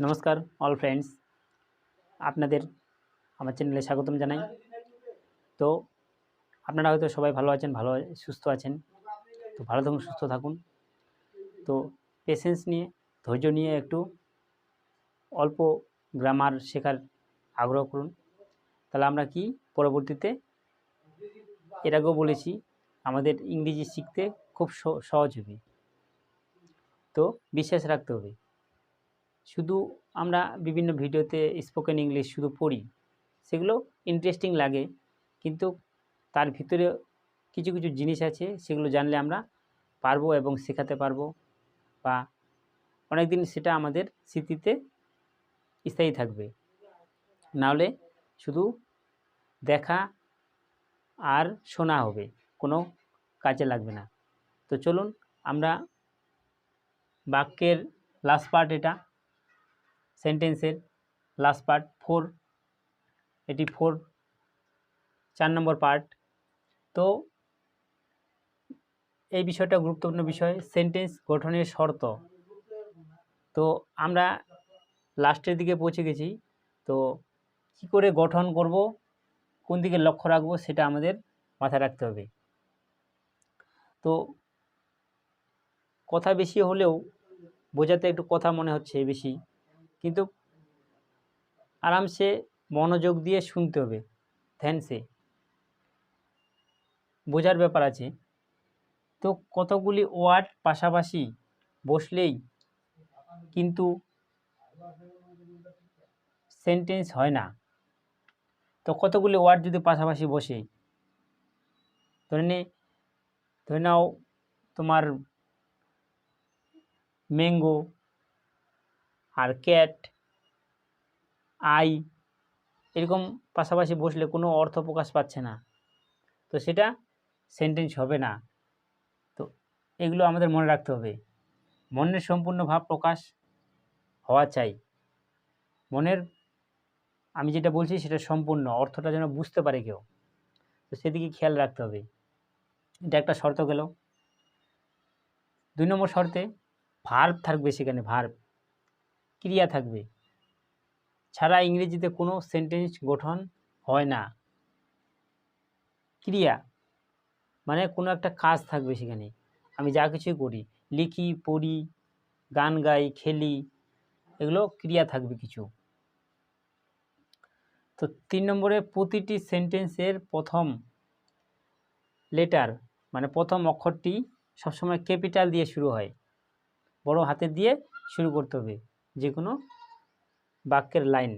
নমস্কার all friends, আপনাদের আমার চ্যানেলে স্বাগতম জানাই। তো আপনারা হয়তো সবাই ভালো আছেন, সুস্থ আছেন। তো ভালো থাকুন, সুস্থ থাকুন। তো পেশেন্স নিয়ে, ধৈর্য নিয়ে একটু অল্প গ্রামার শেখার আগ্রহ করুন। তাহলে আমরা কি পরবর্তীতে, এর আগেও বলেছি, আমাদের ইংরেজি শিখতে খুব সহজ হবে। তো বিশ্বাস রাখতে হবে। শুধু আমরা বিভিন্ন ভিডিওতে স্পোকেন ইংলিশ শুধু পড়ি, সেগুলো ইন্টারেস্টিং লাগে, কিন্তু তার ভিতরে কিছু কিছু জিনিস আছে, সেগুলো জানলে আমরা পারবো এবং শেখাতে পারবো, বা অনেক দিন সেটা আমাদের স্মৃতিতে স্থায়ী থাকবে। নাহলে শুধু দেখা আর শোনা হবে, কোনো কাজে লাগবে না। তো চলুন আমরা বাক্যের লাস্ট পার্ট, এটা সেন্টেন্সের লাস্ট পার্ট 4, এটি 4 নম্বর পার্ট। তো এই বিষয়টা গুরুত্বপূর্ণ বিষয়, সেন্টেন্স গঠনের শর্ত। তো আমরা লাস্টের দিকে পৌঁছে গেছি। তো কি করে গঠন করব, কোন দিকে লক্ষ্য রাখবো, সেটা আমাদের মাথায় রাখতে হবে। তো কথা বেশি হলেও বোঝাতে একটু কথা মনে হচ্ছে বেশি, কিন্তু আরামসে মনোযোগ দিয়ে শুনতে হবে, ধ্যানসে বোঝার ব্যাপার আছে। তো কতগুলি ওয়ার্ড পাশাপাশি বসলেই কিন্তু সেন্টেন্স হয় না। তো কতগুলি ওয়ার্ড যদি পাশাপাশি বসে, ধরে নাও তোমার ম্যাঙ্গো আর ক্যাট, আই, এরকম পাশাপাশি বসলে কোনো অর্থ প্রকাশ পাচ্ছে না, তো সেটা সেন্টেন্স হবে না। তো এগুলো আমাদের মনে রাখতে হবে। মনের সম্পূর্ণ ভাব প্রকাশ হওয়া চাই। মনের, আমি যেটা বলছি সেটা সম্পূর্ণ, অর্থটা যেন বুঝতে পারে কেউ, তো সেদিকে খেয়াল রাখতে হবে। এটা একটা শর্ত গেল। 2 নম্বর শর্তে ভার্ব থাকবে, সেখানে ভার্ব, ক্রিয়া থাকবে, ছাড়া ইংরেজিতে কোনো সেন্টেন্স গঠন হয় না। ক্রিয়া মানে কোনো একটা কাজ থাকবে সেখানে। আমি যা কিছুই করি, লিখি, পড়ি, গান গাই, খেলি, এগুলো ক্রিয়া থাকবে কিছু। তো 3 নম্বরে প্রতিটি সেন্টেন্সের প্রথম লেটার, মানে প্রথম অক্ষরটি সবসময় ক্যাপিটাল দিয়ে শুরু হয়, বড় হাতের দিয়ে শুরু করতে হবে যে কোনো বাক্যের লাইন।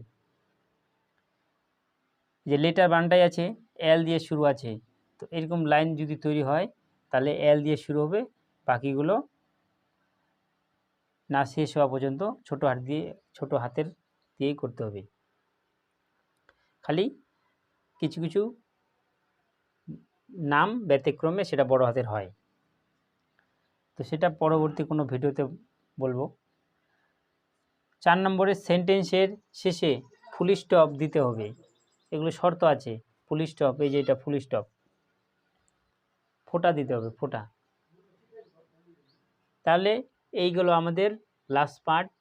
যে লেটার বানটাই আছে, এল দিয়ে শুরু আছে, তো এরকম লাইন যদি তৈরি হয় তাহলে এল দিয়ে শুরু হবে, বাকিগুলো না শেষ হওয়া পর্যন্ত ছোট হাতের দিয়েই করতে হবে। খালি কিছু কিছু নাম ব্যতিক্রমে সেটা বড় হাতের হয়, তো সেটা পরবর্তী কোনো ভিডিওতে বলবো। 4 নম্বরে সেন্টেন্সের শেষে ফুল স্টপ দিতে হবে, এগুলো শর্ত আছে। ফুল স্টপ, এই যে এটা ফুল স্টপ, ফোঁটা দিতে হবে, ফোঁটা। তাহলে এইগুলো আমাদের লাস্ট পার্ট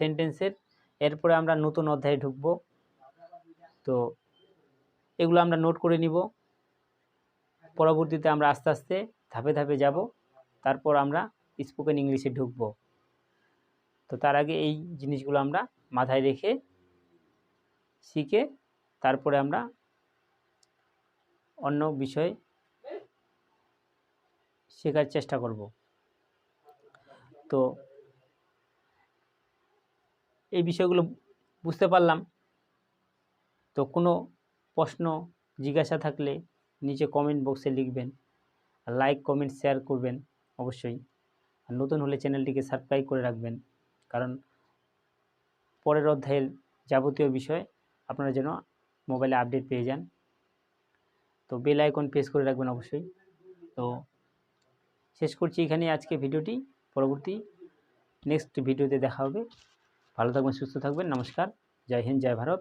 সেন্টেন্সের। এরপরে আমরা নতুন অধ্যায়ে ঢুকব। তো এগুলো আমরা নোট করে নিব, পরবর্তীতে আমরা আস্তে আস্তে ধাপে ধাপে যাব, তারপর আমরা স্পোকেন ইংলিশে ঢুকব। তো তার আগে এই জিনিসগুলো আমরা মাথায় রেখে শিখে তারপরে আমরা অন্য বিষয় শেখার চেষ্টা করব। তো এই বিষয়গুলো বুঝতে পারলাম। তো কোনো প্রশ্ন জিজ্ঞাসা থাকলে নিচে কমেন্ট বক্সে লিখবেন, আর লাইক, কমেন্ট, শেয়ার করবেন অবশ্যই। আর নতুন হলে চ্যানেলটিকে সাবস্ক্রাইব করে রাখবেন, কারণ পরের অধ্যায়ের যাবতীয় বিষয় আপনারা যেন মোবাইলে আপডেট পেয়ে যান। তো বেল আইকন প্রেস করে রাখবেন অবশ্যই। তো শেষ করছি এখানে আজকে ভিডিওটি, পরবর্তী নেক্সট ভিডিওতে দেখা হবে। ভালো থাকবেন, সুস্থ থাকবেন। নমস্কার, জয় হিন্দ, জয় ভারত।